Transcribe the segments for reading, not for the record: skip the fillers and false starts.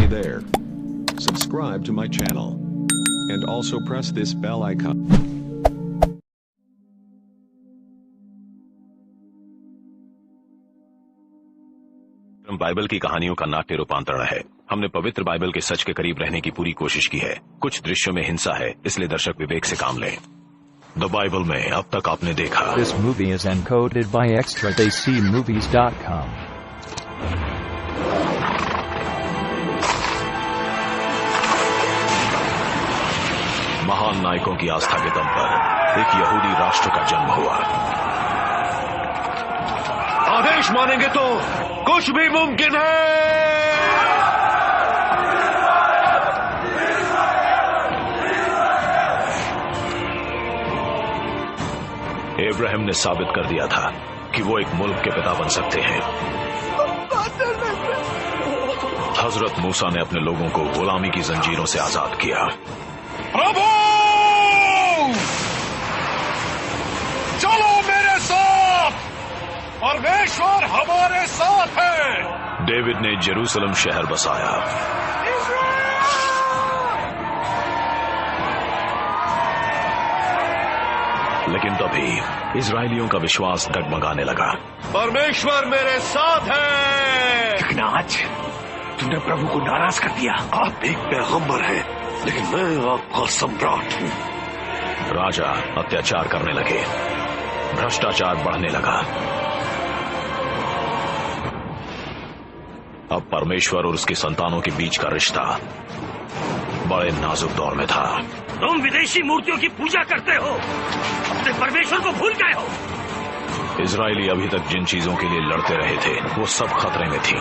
there. Subscribe to my channel. And also press this bell icon. Bible की कहानियों का नाट्य रूपांतरण है। हमने पवित्र बाइबल के सच के करीब रहने की पूरी कोशिश की है। कुछ दृश्यों में हिंसा है, इसलिए दर्शक विवेक से काम लें। द बाइबल में अब तक आपने देखा। This movie is encoded by extradaycmovies.com. महान नायकों की आस्था के दम पर एक यहूदी राष्ट्र का जन्म हुआ। आदेश मानेंगे तो कुछ भी मुमकिन है। इब्राहिम ने साबित कर दिया था कि वो एक मुल्क के पिता बन सकते हैं। हजरत मूसा ने अपने लोगों को गुलामी की जंजीरों से आजाद किया। प्रभु चलो मेरे साथ, परमेश्वर हमारे साथ है। डेविड ने जेरूसलम शहर बसाया। लेकिन तभी इजरायलियों का विश्वास डगमगाने लगा। परमेश्वर मेरे साथ है। लेकिन आज तुमने प्रभु को नाराज कर दिया। आप एक पैगंबर हैं, लेकिन मैं आपका सम्राट हूँ। राजा अत्याचार करने लगे, भ्रष्टाचार बढ़ने लगा। अब परमेश्वर और उसकी संतानों के बीच का रिश्ता बड़े नाजुक दौर में था। तुम विदेशी मूर्तियों की पूजा करते हो, अपने परमेश्वर को भूल गए हो। इजरायली अभी तक जिन चीजों के लिए लड़ते रहे थे वो सब खतरे में थी।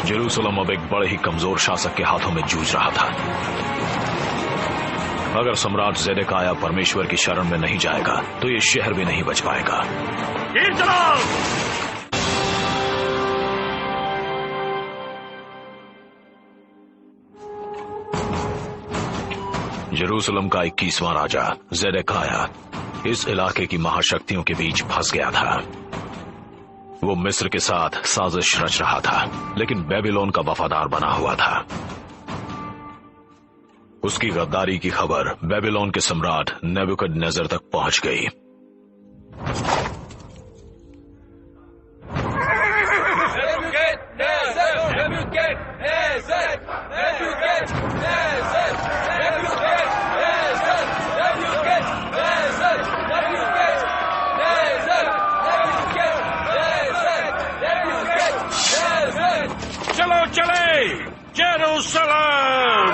जेरूसलम अब एक बड़े ही कमजोर शासक के हाथों में जूझ रहा था। अगर सम्राट ज़ेदेकिय्याह परमेश्वर की शरण में नहीं जाएगा तो ये शहर भी नहीं बच पाएगा। जेरूसलम का 21वां राजा ज़ेदेकिय्याह इस इलाके की महाशक्तियों के बीच फंस गया था। वो मिस्र के साथ साजिश रच रहा था, लेकिन बेबीलोन का वफादार बना हुआ था। उसकी गद्दारी की खबर बेबीलोन के सम्राट नेबुकदनेस्सर तक पहुंच गई। चलो चले जेरूसलम।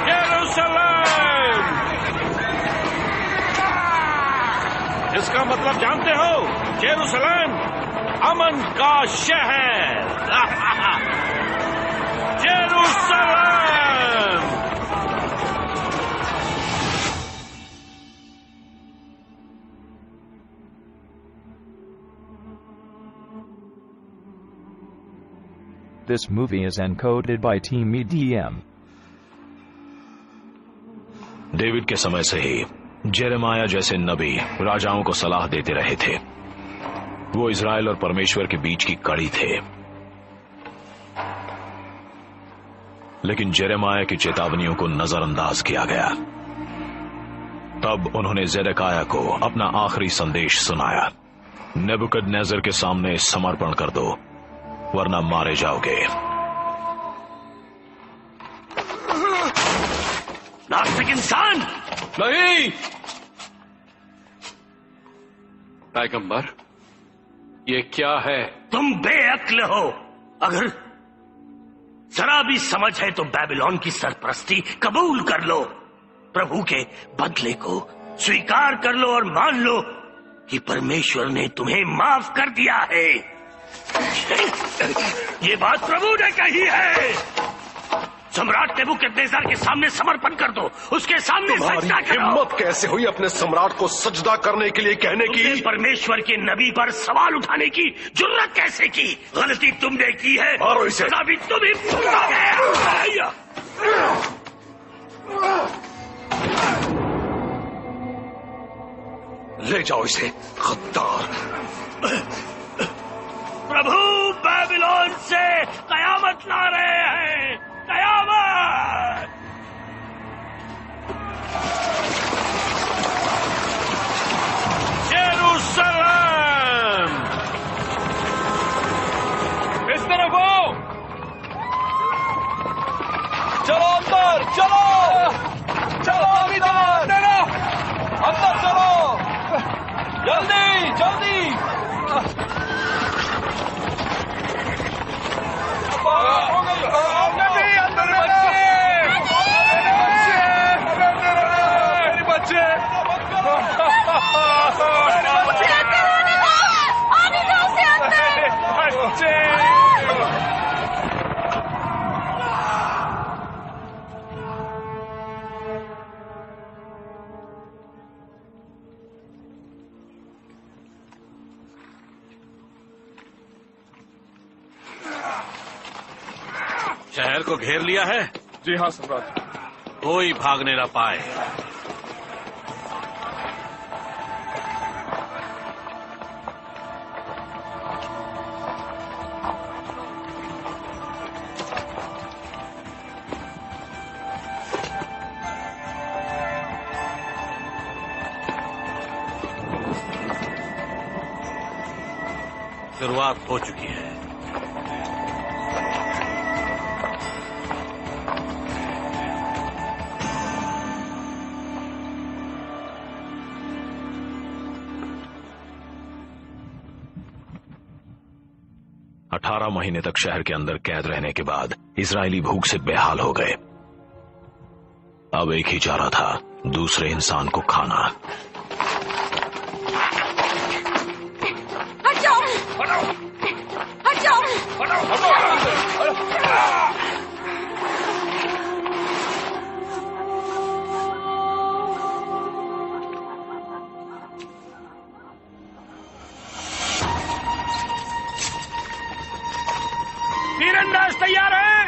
जेरूसलम इसका मतलब जानते हो? जेरूसलम अमन का शहर। Jerusalem. This movie is encoded by Team EDM. David के समय से ही जेरेमाया जैसे नबी राजाओं को सलाह देते रहे थे। वो इजराइल और परमेश्वर के बीच की कड़ी थे। लेकिन जेरेमाया की चेतावनियों को नजरअंदाज किया गया। तब उन्होंने ज़ेदेकिय्याह को अपना आखिरी संदेश सुनाया। नेबुकदनेस्सर के सामने समर्पण कर दो, वरना मारे जाओगे। नास्तिक इंसान। नहीं पैगंबर, ये क्या है? तुम बेअक्ल हो। अगर जरा भी समझ है तो बेबीलोन की सरपरस्ती कबूल कर लो। प्रभु के बदले को स्वीकार कर लो और मान लो कि परमेश्वर ने तुम्हें माफ कर दिया है। ये बात प्रभु ने कही है। सम्राट नेबुकदनेस्सर के सामने समर्पण कर दो, उसके सामने सजदा करो। हिम्मत कैसे हुई अपने सम्राट को सजदा करने के लिए कहने की? परमेश्वर के नबी पर सवाल उठाने की जुर्रत कैसे की? गलती तुमने की है, मारो इसे। सजा भी तुम ही भुगतोगे। ले जाओ इसे, गद्दार। प्रभु बेबीलोन से कयामत ला रहे हैं, कयामत। यरूशलेम, इस तरफ आओ। चलो अंदर, चलो चलो अंदर, अंदर चलो, जल्दी जल्दी। शहर को घेर लिया है? जी हाँ सम्राट। कोई भागने न पाए। शुरुआत हो चुकी है। अठारह महीने तक शहर के अंदर कैद रहने के बाद इजरायली भूख से बेहाल हो गए। अब एक ही चारा था, दूसरे इंसान को खाना। तीरंदाज तैयार है?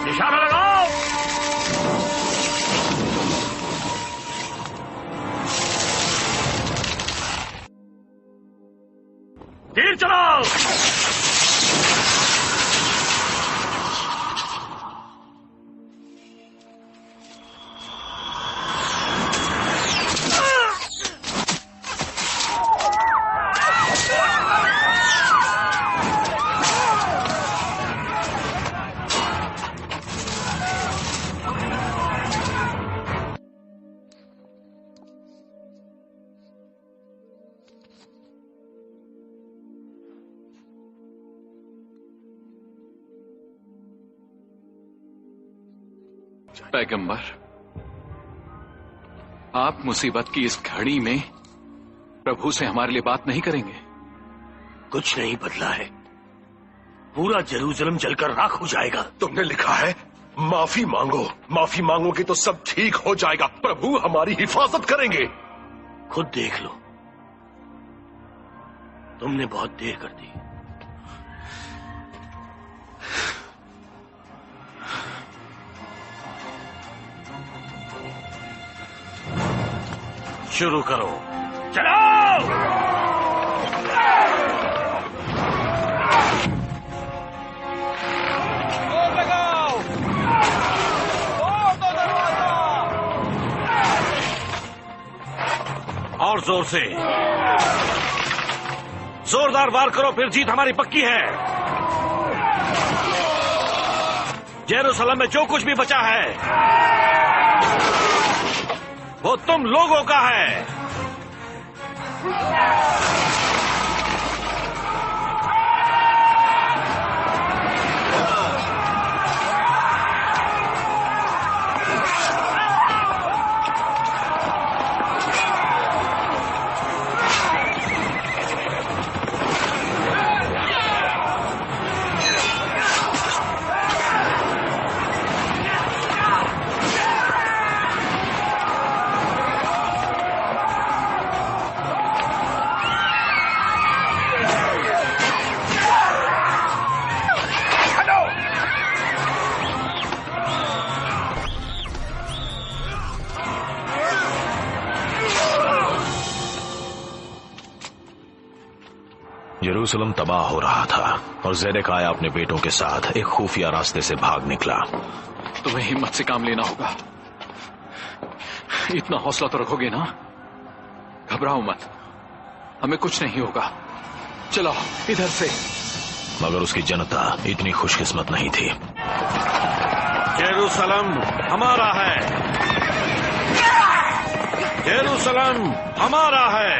निशाना लगाओ। तीर चलाओ। पैगंबर, आप मुसीबत की इस घड़ी में प्रभु से हमारे लिए बात नहीं करेंगे? कुछ नहीं बदला है। पूरा जेरूसलम जलकर राख हो जाएगा। तुमने लिखा है माफी मांगो, माफी मांगोगे तो सब ठीक हो जाएगा। प्रभु हमारी हिफाजत करेंगे। खुद देख लो, तुमने बहुत देर कर दी। शुरू करो। चलो। और जोर से, जोरदार वार करो, फिर जीत हमारी पक्की है। जेरूसलम में जो कुछ भी बचा है वो तुम लोगों का है। जेरूसलम तबाह हो रहा था और ज़ेदेकिया अपने बेटों के साथ एक खुफिया रास्ते से भाग निकला। तुम्हें हिम्मत से काम लेना होगा। इतना हौसला तो रखोगे ना? घबराओ मत, हमें कुछ नहीं होगा। चलो इधर से। मगर उसकी जनता इतनी खुशकिस्मत नहीं थी। जेरूसलम हमारा है, जेरूसलम हमारा है।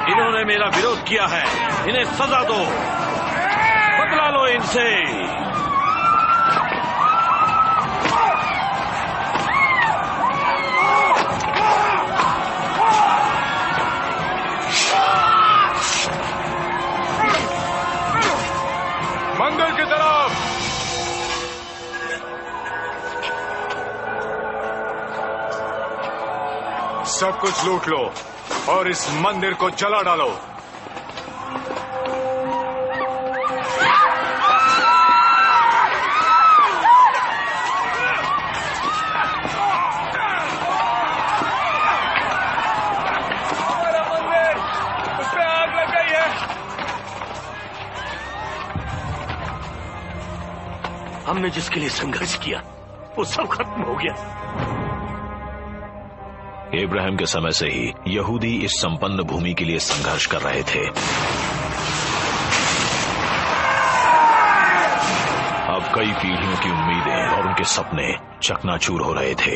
इन्होंने मेरा विरोध किया है, इन्हें सजा दो, बदला लो इनसे। मंदिर की तरफ। सब कुछ लूट लो और इस मंदिर को जला डालो। हमारा मंदिर, उस पे आग लग गई है। हमने जिसके लिए संघर्ष किया वो सब खत्म हो गया। इब्राहिम के समय से ही यहूदी इस संपन्न भूमि के लिए संघर्ष कर रहे थे। अब कई पीढ़ियों की उम्मीदें और उनके सपने चकनाचूर हो रहे थे।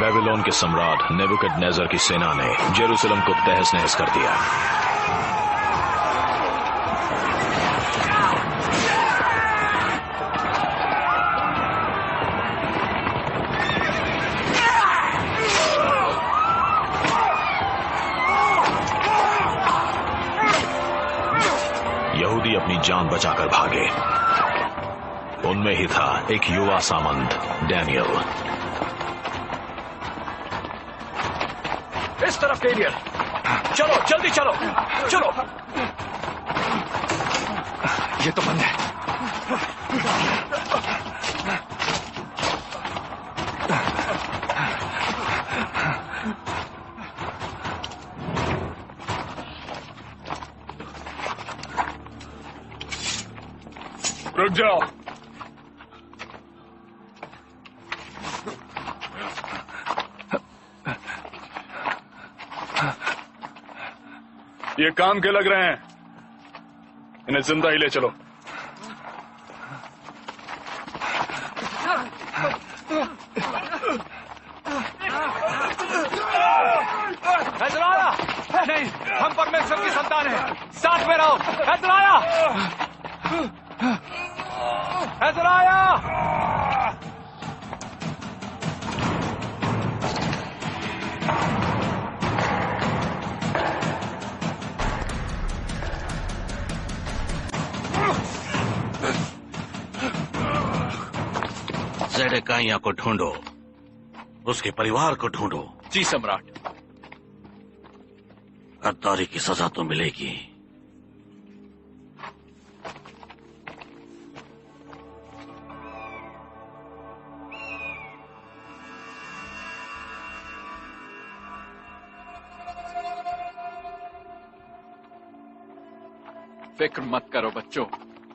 बेबीलोन के सम्राट नेबुकदनेस्सर की सेना ने जेरूसलम को तहस नहस कर दिया। यहूदी अपनी जान बचाकर भागे। उनमें ही था एक युवा सामंत डैनियल। इस तरफ डेनियल, चलो जल्दी चलो चलो। ये तो बंद है। रुक जाओ। ये काम के लग रहे हैं, इन्हें जिंदा ही ले चलो। नहीं, हम परमेश्वर की संतान हैं, साथ में रहो। हैजराया, हैजराया। ज़ेदेकिया को ढूंढो, उसके परिवार को ढूंढो। जी सम्राट। गद्दारी की सजा तो मिलेगी। फिक्र मत करो बच्चों,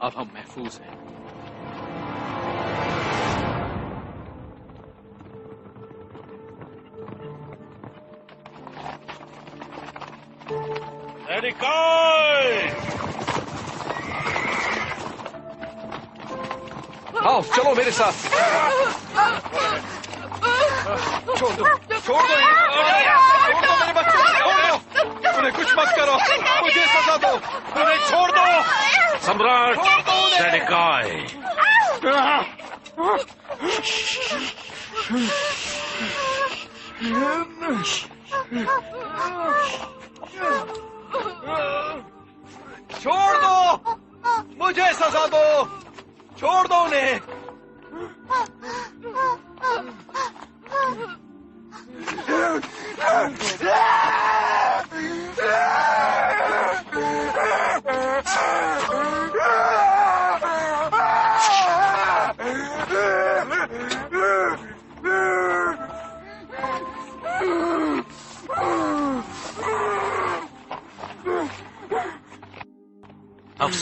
अब हम महफूज हैं। आओ चलो मेरे साथ। छोड़ दो, छोड़ दो, छोड़ दो मेरे बच्चों, छोड़ दो। उन्हें कुछ मत करो, मुझे सजा दो, उन्हें छोड़ दो। सम्राट ज़ेदेकिया, छोड़ दो, मुझे सजा दो, छोड़ दो उन्हें।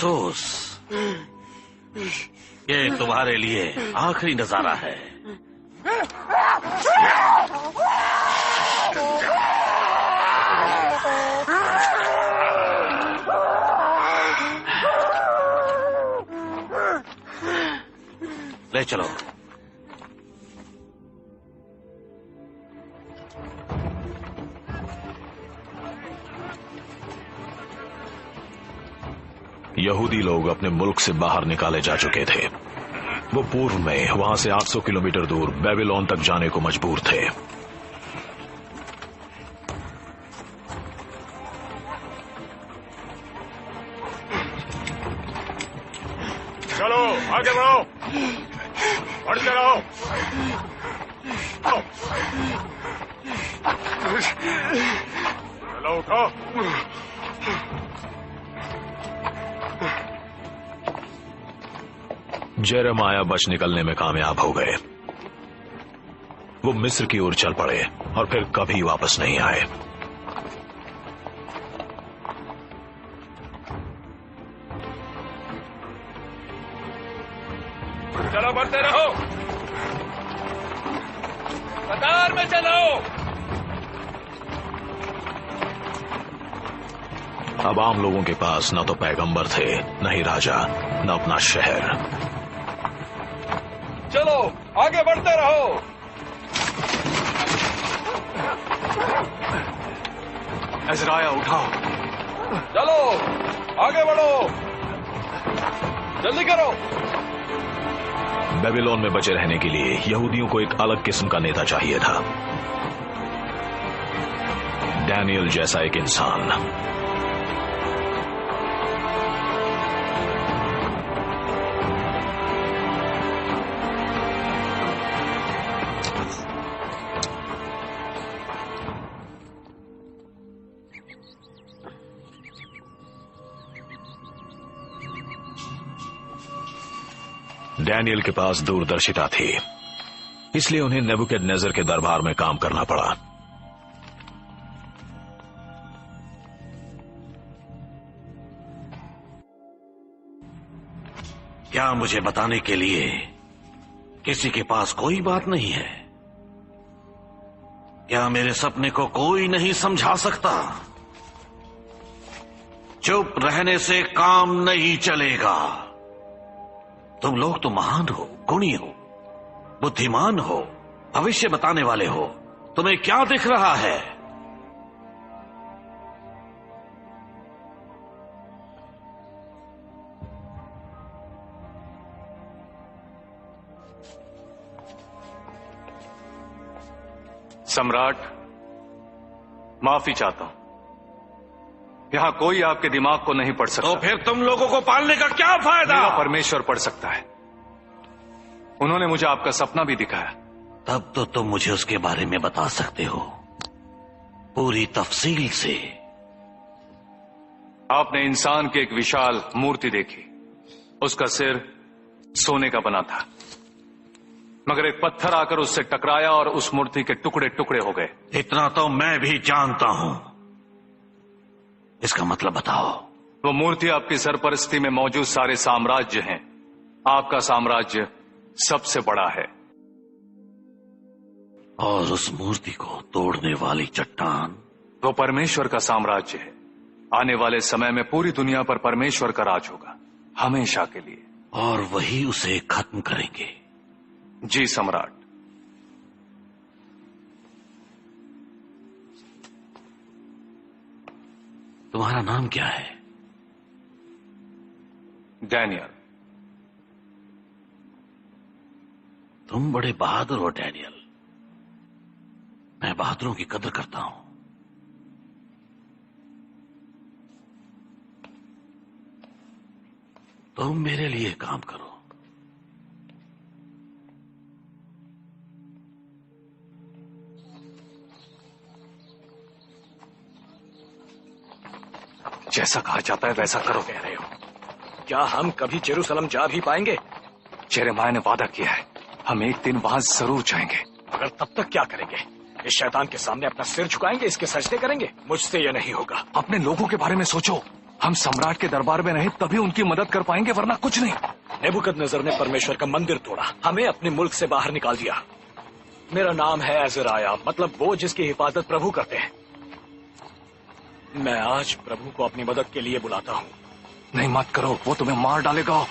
अफसोस, ये तुम्हारे लिए आखिरी नजारा है। ले चलो। यहूदी लोग अपने मुल्क से बाहर निकाले जा चुके थे। वो पूर्व में वहां से 800 किलोमीटर दूर बेबीलोन तक जाने को मजबूर थे। चलो आगे बढ़ो, बढ़ते रहो। चलो उठो। जेरेमाया बच निकलने में कामयाब हो गए। वो मिस्र की ओर चल पड़े और फिर कभी वापस नहीं आए। चलो बढ़ते रहो, कतार में चलो। अब आम लोगों के पास न तो पैगंबर थे, न ही राजा, न अपना शहर। चलो आगे बढ़ते रहो। अज़राया उठाओ। चलो आगे बढ़ो, जल्दी करो। बेबीलोन में बचे रहने के लिए यहूदियों को एक अलग किस्म का नेता चाहिए था। डैनियल जैसा एक इंसान। डैनियल के पास दूरदर्शिता थी, इसलिए उन्हें नेबुकदनेस्सर के दरबार में काम करना पड़ा। क्या मुझे बताने के लिए किसी के पास कोई बात नहीं है? क्या मेरे सपने को कोई नहीं समझा सकता? चुप रहने से काम नहीं चलेगा। तुम लोग तो महान हो, गुणी हो, बुद्धिमान हो, भविष्य बताने वाले हो। तुम्हें क्या दिख रहा है? सम्राट, माफी चाहता हूं। यहां कोई आपके दिमाग को नहीं पढ़ सकता। तो फिर तुम लोगों को पालने का क्या फायदा? मेरा परमेश्वर पढ़ सकता है। उन्होंने मुझे आपका सपना भी दिखाया। तब तो तुम मुझे उसके बारे में बता सकते हो, पूरी तफसील से। आपने इंसान की एक विशाल मूर्ति देखी। उसका सिर सोने का बना था, मगर एक पत्थर आकर उससे टकराया और उस मूर्ति के टुकड़े टुकड़े हो गए। इतना तो मैं भी जानता हूं। इसका मतलब बताओ। वो मूर्ति आपकी सरपरस्ती में मौजूद सारे साम्राज्य हैं। आपका साम्राज्य सबसे बड़ा है। और उस मूर्ति को तोड़ने वाली चट्टान? वो परमेश्वर का साम्राज्य है। आने वाले समय में पूरी दुनिया पर परमेश्वर का राज होगा, हमेशा के लिए। और वही उसे खत्म करेंगे? जी सम्राट। तुम्हारा नाम क्या है? डैनियल। तुम बड़े बहादुर हो डैनियल। मैं बहादुरों की कदर करता हूं। तुम मेरे लिए काम करो। जैसा कहा जाता है वैसा करो। कह रहे हो? क्या हम कभी जेरूसलम जा भी पाएंगे? जेरेमाया ने वादा किया है, हम एक दिन वहां जरूर जाएंगे। मगर तब तक क्या करेंगे? इस शैतान के सामने अपना सिर झुकाएंगे, इसके सजदे करेंगे? मुझसे यह नहीं होगा। अपने लोगों के बारे में सोचो। हम सम्राट के दरबार में रहे तभी उनकी मदद कर पाएंगे, वरना कुछ नहीं। नेबुकदनेस्सर ने परमेश्वर का मंदिर तोड़ा, हमें अपने मुल्क से बाहर निकाल दिया। मेरा नाम है अज़राया, मतलब वो जिसकी हिफाजत प्रभु करते हैं। मैं आज प्रभु को अपनी मदद के लिए बुलाता हूँ। नहीं, मत करो, वो तुम्हें मार डालेगा।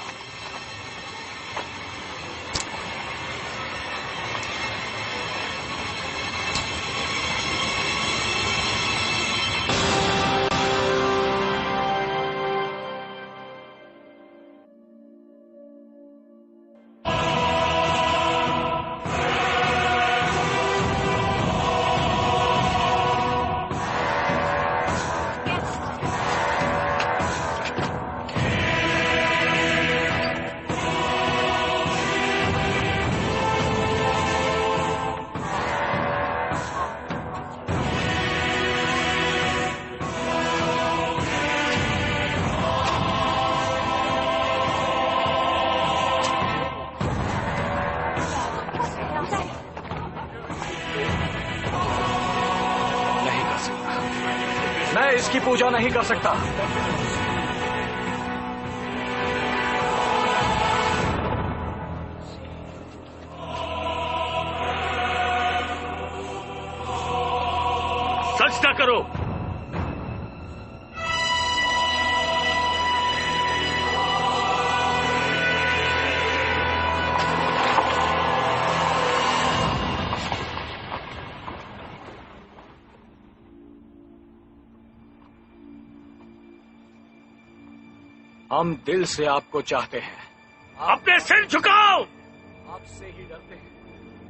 इसकी पूजा नहीं कर सकता। सजदा करो। हम दिल से आपको चाहते हैं। अपने सिर झुकाओ। आपसे ही डरते हैं।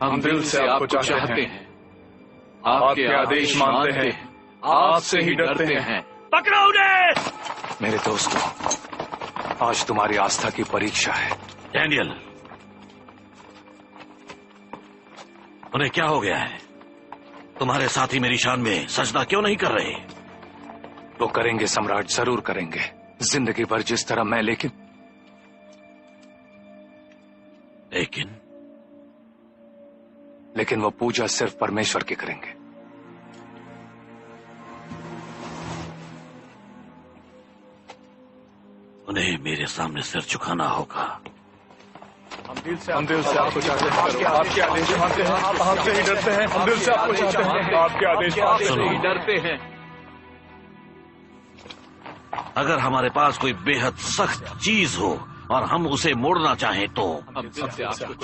हम दिल से आपको चाहते हैं, आपके आदेश मानते हैं, आपसे ही डरते हैं। पकड़ो उन्हें। मेरे दोस्तों, आज तुम्हारी आस्था की परीक्षा है। डैनियल, उन्हें क्या हो गया है? तुम्हारे साथी मेरी शान में सजदा क्यों नहीं कर रहे? वो करेंगे सम्राट, जरूर करेंगे, जिंदगी भर जिस तरह मैं। लेकिन वो पूजा सिर्फ परमेश्वर की करेंगे। उन्हें मेरे सामने सिर झुकाना होगा। हम दिल से आपको चाहते हैं, आपके आदेश मानते हैं, आप आपसे ही डरते हैं। हम दिल से आपको चाहते हैं, आपके आदेश मानते हैं, डरते हैं। अगर हमारे पास कोई बेहद सख्त चीज हो और हम उसे मोड़ना चाहें तो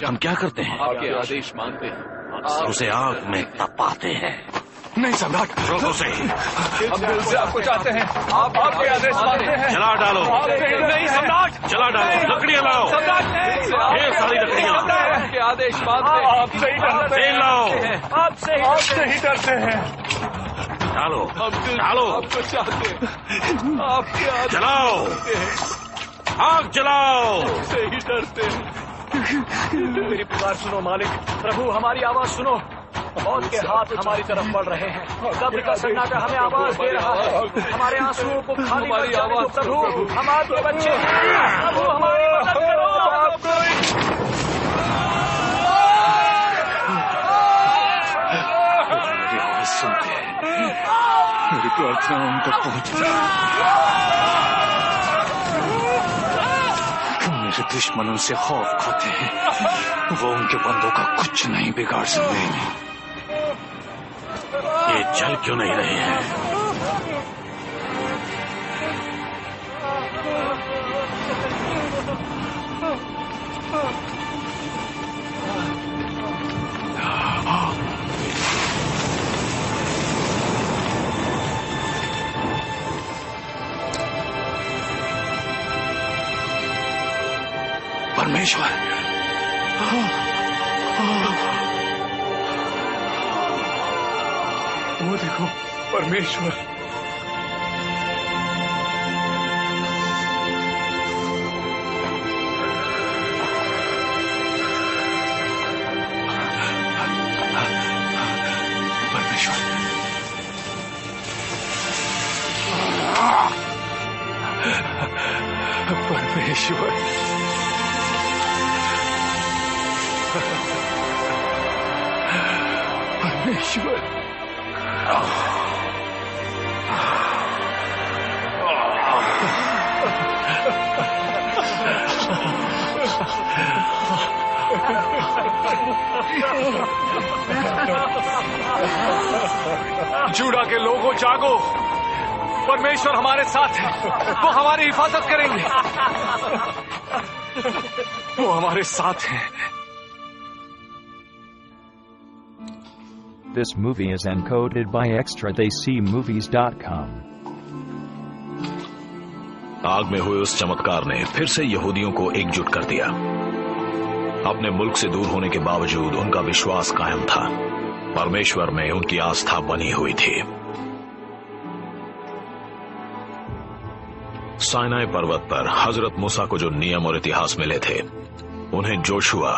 हम क्या करते हैं? आपके आदेश मानते हैं, उसे आग में तपाते हैं। नहीं सम्राट, रोको उसे। हम दिल से आपको चाहते हैं, आप आपके आदेश मानते हैं। जला डालो। नहीं सम्राट, जला डालो। लकड़ियां लाओ। ढेर सारी लकड़ियां। आपके आदेश मानते हैं, आपसे ही डरते हैं। तेल लाओ। आपसे ही डरते हैं। डालो डालो। आपको चाहते हैं, आपके आदेश जलाओ। आग जलाओ। से ही डरते हैं। मेरी पुकार सुनो मालिक। प्रभु, हमारी आवाज सुनो। मौत के हाथ हमारी तरफ बढ़ रहे हैं। कब्र का सन्नाटा हमें आवाज दे रहा है। हमारे आंसुओं को खाली मत जाने दो प्रभु। हम आपके बच्चे हैं। प्रभु, हमारी मदद करो। मेरी आवाज सुनते हैं, मेरी प्रार्थना उन तक पहुंचती है। मेरे दुश्मन उनसे खौफ खाते हैं, वो उनके बंदों का कुछ नहीं बिगाड़ सकते। ये चल क्यों नहीं रहे हैं? परमेश्वर, वो देखो, परमेश्वर। परमेश्वर, परमेश्वर। जूडा के लोगों, जागो। परमेश्वर हमारे साथ है, वो हमारी हिफाजत करेंगे, वो हमारे साथ हैं। This movie is encoded by extradaycmovies.com. आग में हुए उस चमत्कार ने फिर से यहूदियों को एकजुट कर दिया। अपने मुल्क से दूर होने के बावजूद उनका विश्वास कायम था। परमेश्वर में उनकी आस्था बनी हुई थी। साइनाई पर्वत पर हजरत मूसा को जो नियम और इतिहास मिले थे, उन्हें जोशुआ,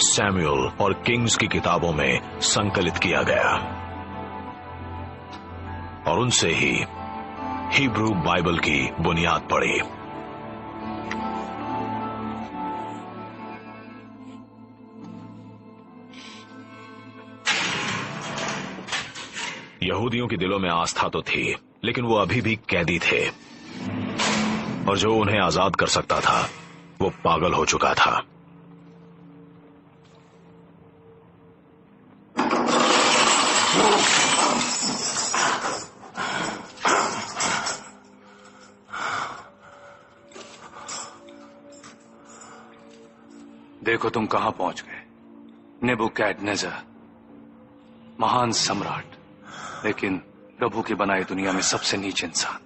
सैमुअल और किंग्स की किताबों में संकलित किया गया और उनसे ही हिब्रू बाइबल की बुनियाद पड़ी। यहूदियों के दिलों में आस्था तो थी, लेकिन वो अभी भी कैदी थे और जो उन्हें आजाद कर सकता था वो पागल हो चुका था। देखो तुम कहां पहुंच गए। नेबुकदनेस्सर, महान सम्राट, लेकिन प्रभु की बनाई दुनिया में सबसे नीच इंसान।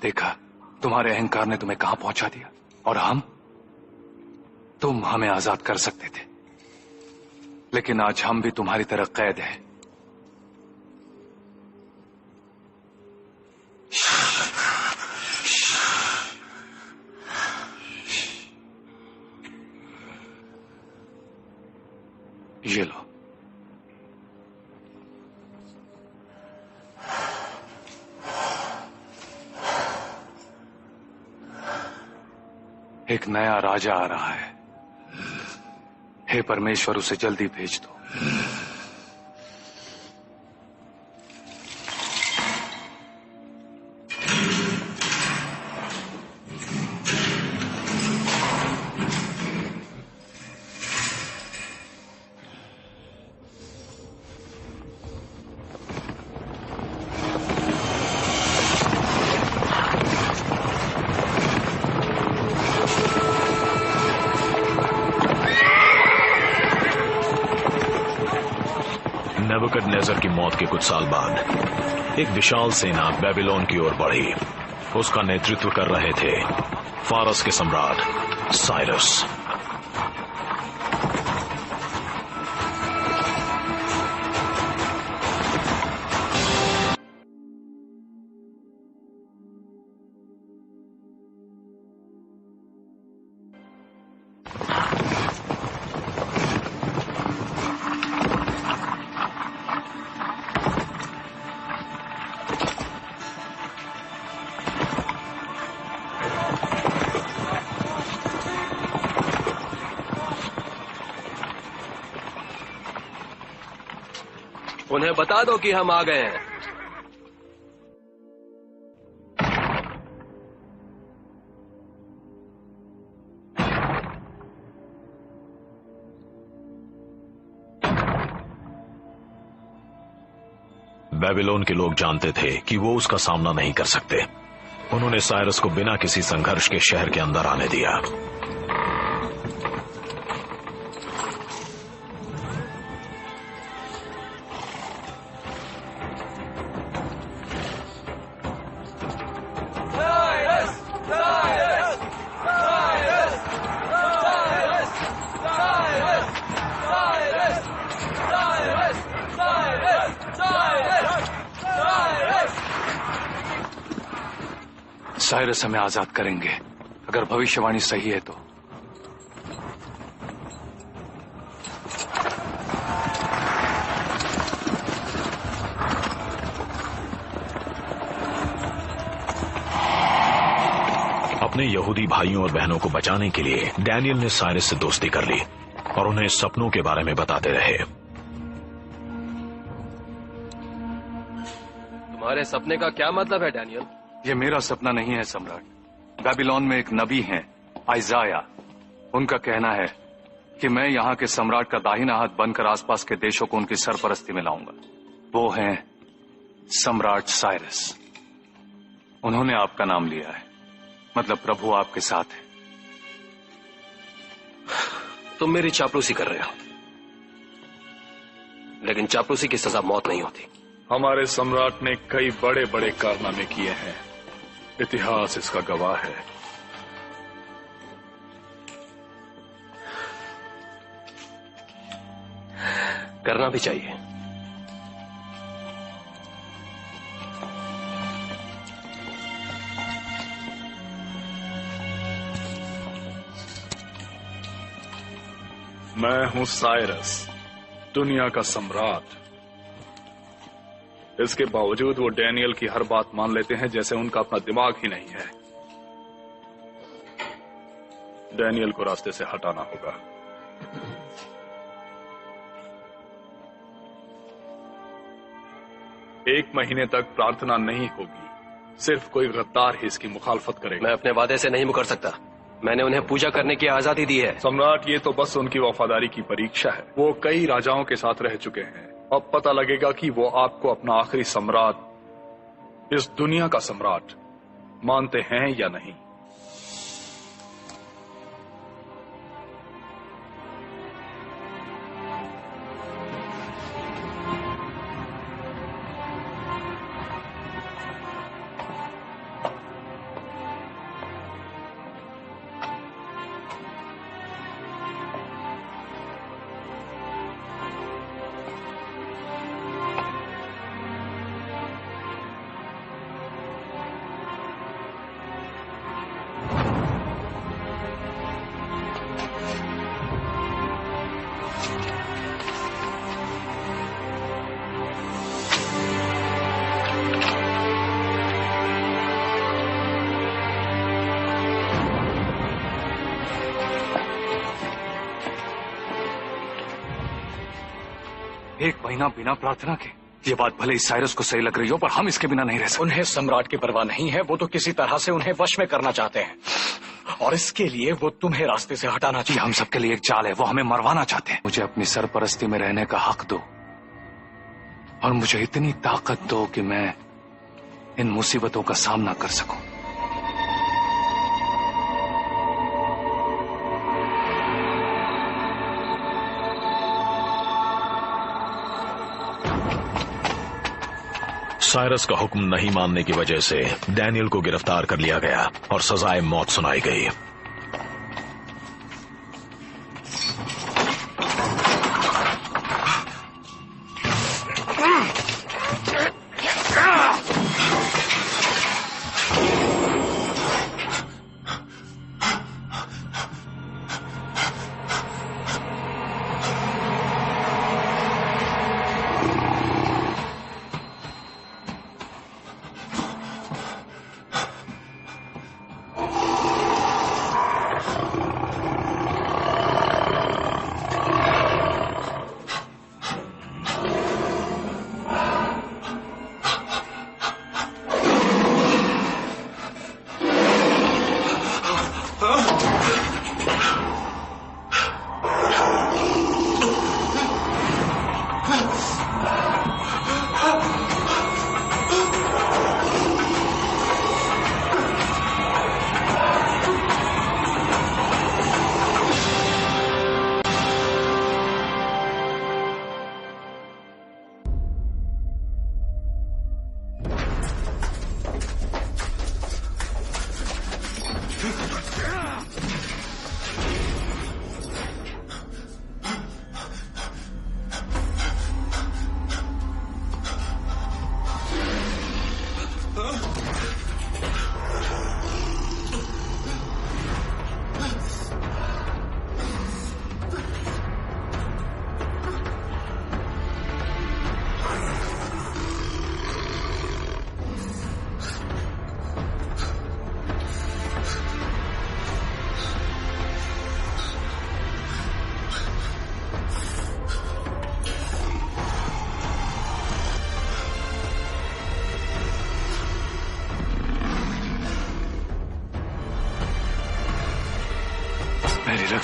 देखा, तुम्हारे अहंकार ने तुम्हें कहां पहुंचा दिया। और तुम हमें आजाद कर सकते थे, लेकिन आज हम भी तुम्हारी तरह कैद हैं। ये लो। एक नया राजा आ रहा है। हे परमेश्वर, उसे जल्दी भेज दो। नेबुकदनेस्सर की मौत के कुछ साल बाद एक विशाल सेना बेबीलोन की ओर बढ़ी। उसका नेतृत्व कर रहे थे फारस के सम्राट साइरस। उन्हें बता दो कि हम आ गए हैं। बेबीलोन के लोग जानते थे कि वो उसका सामना नहीं कर सकते। उन्होंने साइरस को बिना किसी संघर्ष के शहर के अंदर आने दिया। साइरस हमें आजाद करेंगे, अगर भविष्यवाणी सही है तो। अपने यहूदी भाइयों और बहनों को बचाने के लिए डैनियल ने साइरस से दोस्ती कर ली और उन्हें सपनों के बारे में बताते रहे। तुम्हारे सपने का क्या मतलब है डैनियल? ये मेरा सपना नहीं है सम्राट। बेबीलोन में एक नबी हैं, आइजाया। उनका कहना है कि मैं यहाँ के सम्राट का दाहिना हाथ बनकर आसपास के देशों को उनकी सरपरस्ती में लाऊंगा। वो हैं सम्राट साइरस। उन्होंने आपका नाम लिया है, मतलब प्रभु आपके साथ है। तुम मेरी चापलूसी कर रहे हो, लेकिन चापलूसी की सजा मौत नहीं होती। हमारे सम्राट ने कई बड़े बड़े कारनामे किए हैं, इतिहास इसका गवाह है। करना भी चाहिए। मैं हूं साइरस, दुनिया का सम्राट। इसके बावजूद वो डैनियल की हर बात मान लेते हैं जैसे उनका अपना दिमाग ही नहीं है। डैनियल को रास्ते से हटाना होगा। एक महीने तक प्रार्थना नहीं होगी, सिर्फ कोई गद्दार ही इसकी मुखालफत करेगा। मैं अपने वादे से नहीं मुकर सकता। मैंने उन्हें पूजा करने की आजादी दी है। सम्राट, ये तो बस उनकी वफादारी की परीक्षा है। वो कई राजाओं के साथ रह चुके हैं। अब पता लगेगा कि वो आपको अपना आखिरी सम्राट, इस दुनिया का सम्राट मानते हैं या नहीं। एक महीना बिना प्रार्थना के, ये बात भले ही साइरस को सही लग रही हो, पर हम इसके बिना नहीं रह सकते। उन्हें सम्राट की परवाह नहीं है। वो तो किसी तरह से उन्हें वश में करना चाहते हैं, और इसके लिए वो तुम्हें रास्ते से हटाना चाहिए। हम सबके लिए एक चाल है, वो हमें मरवाना चाहते हैं। मुझे अपनी सरपरस्ती में रहने का हक दो, और मुझे इतनी ताकत दो कि मैं इन मुसीबतों का सामना कर सकूं। साइरस का हुक्म नहीं मानने की वजह से डैनियल को गिरफ्तार कर लिया गया और सजाए मौत सुनाई गई।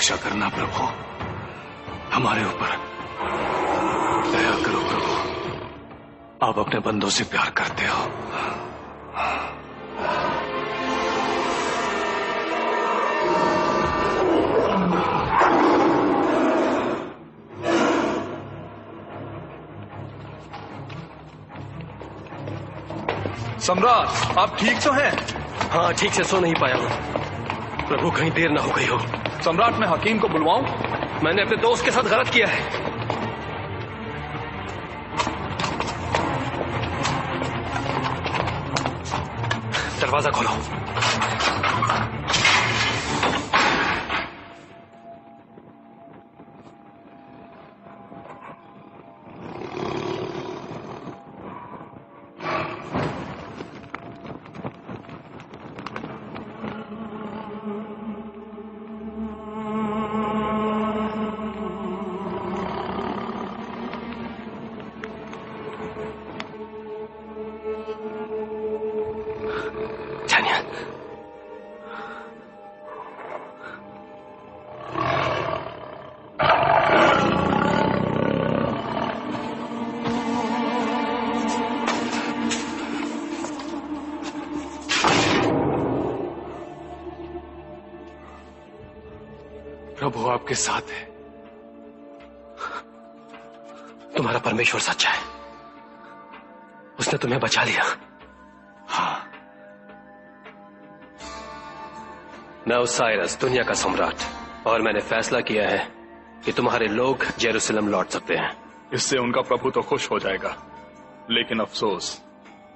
रक्षा करना प्रभु, हमारे ऊपर दया करो प्रभु। आप अपने बंदों से प्यार करते हो। सम्राट, आप ठीक तो हैं? हाँ, ठीक से सो नहीं पाया हूँ प्रभु, कहीं देर ना हो गई हो। सम्राट, मैं हकीम को बुलवाऊं? मैंने अपने दोस्त के साथ गलत किया है। दरवाजा खोलो। प्रभु आपके साथ है। तुम्हारा परमेश्वर सच्चा है, उसने तुम्हें बचा लिया। हाँ, मैं ओसाइरस, दुनिया का सम्राट, और मैंने फैसला किया है कि तुम्हारे लोग जेरूसलम लौट सकते हैं। इससे उनका प्रभु तो खुश हो जाएगा, लेकिन अफसोस,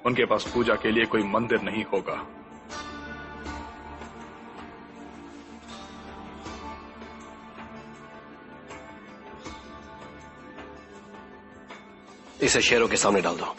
उनके पास पूजा के लिए कोई मंदिर नहीं होगा। इसे शेरों के सामने डाल दो।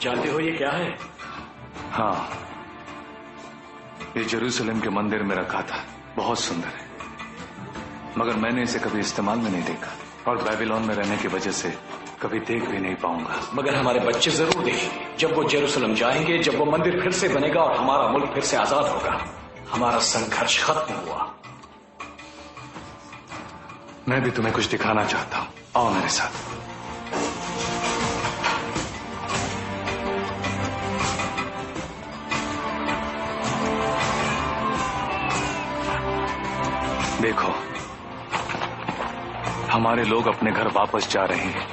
जानते हो ये क्या है? हाँ, ये जेरूसलम के मंदिर में रखा था, बहुत सुंदर है, मगर मैंने इसे कभी इस्तेमाल में नहीं देखा, और बेबीलोन में रहने की वजह से कभी देख भी नहीं पाऊंगा। मगर हमारे बच्चे जरूर देखेंगे जब वो जेरूसलम जाएंगे, जब वो मंदिर फिर से बनेगा और हमारा मुल्क फिर से आजाद होगा। हमारा संघर्ष खत्म हुआ। मैं भी तुम्हें कुछ दिखाना चाहता हूं, आओ मेरे साथ। देखो, हमारे लोग अपने घर वापस जा रहे हैं।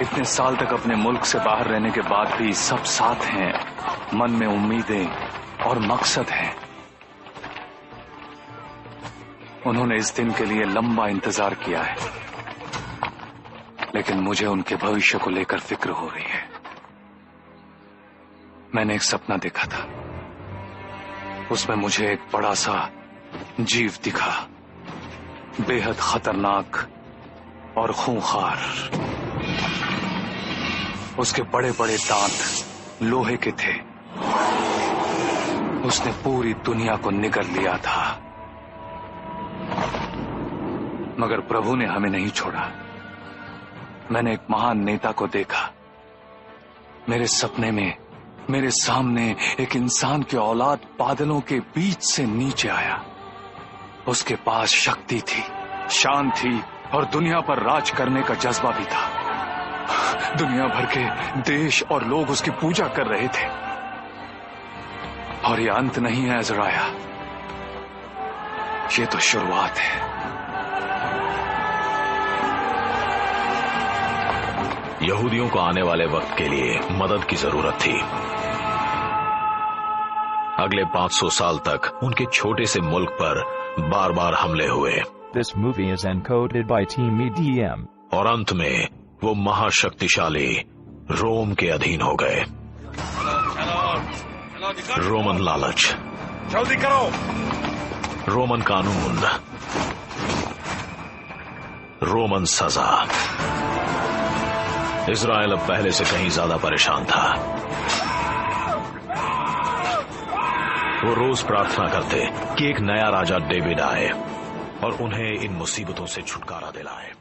इतने साल तक अपने मुल्क से बाहर रहने के बाद भी सब साथ हैं, मन में उम्मीदें और मकसद हैं। उन्होंने इस दिन के लिए लंबा इंतजार किया है, लेकिन मुझे उनके भविष्य को लेकर फिक्र हो रही है। मैंने एक सपना देखा था, उसमें मुझे एक बड़ा सा जीव दिखा, बेहद खतरनाक और खूंखार। उसके बड़े बड़े दांत लोहे के थे। उसने पूरी दुनिया को निगल लिया था, मगर प्रभु ने हमें नहीं छोड़ा। मैंने एक महान नेता को देखा। मेरे सपने में मेरे सामने एक इंसान की औलाद बादलों के बीच से नीचे आया। उसके पास शक्ति थी, शान थी और दुनिया पर राज करने का जज्बा भी था। दुनिया भर के देश और लोग उसकी पूजा कर रहे थे। और ये अंत नहीं है अज़राया, ये तो शुरुआत है। यहूदियों को आने वाले वक्त के लिए मदद की जरूरत थी। अगले 500 साल तक उनके छोटे से मुल्क पर बार बार हमले हुए। This movie is encoded by Team EDM. और अंत में वो महाशक्तिशाली रोम के अधीन हो गए। रोमन लालच, जल्दी करो। रोमन कानून, रोमन सजा। इजराइल अब पहले से कहीं ज्यादा परेशान था। वो रोज प्रार्थना करते कि एक नया राजा डेविड आए और उन्हें इन मुसीबतों से छुटकारा दिलाए।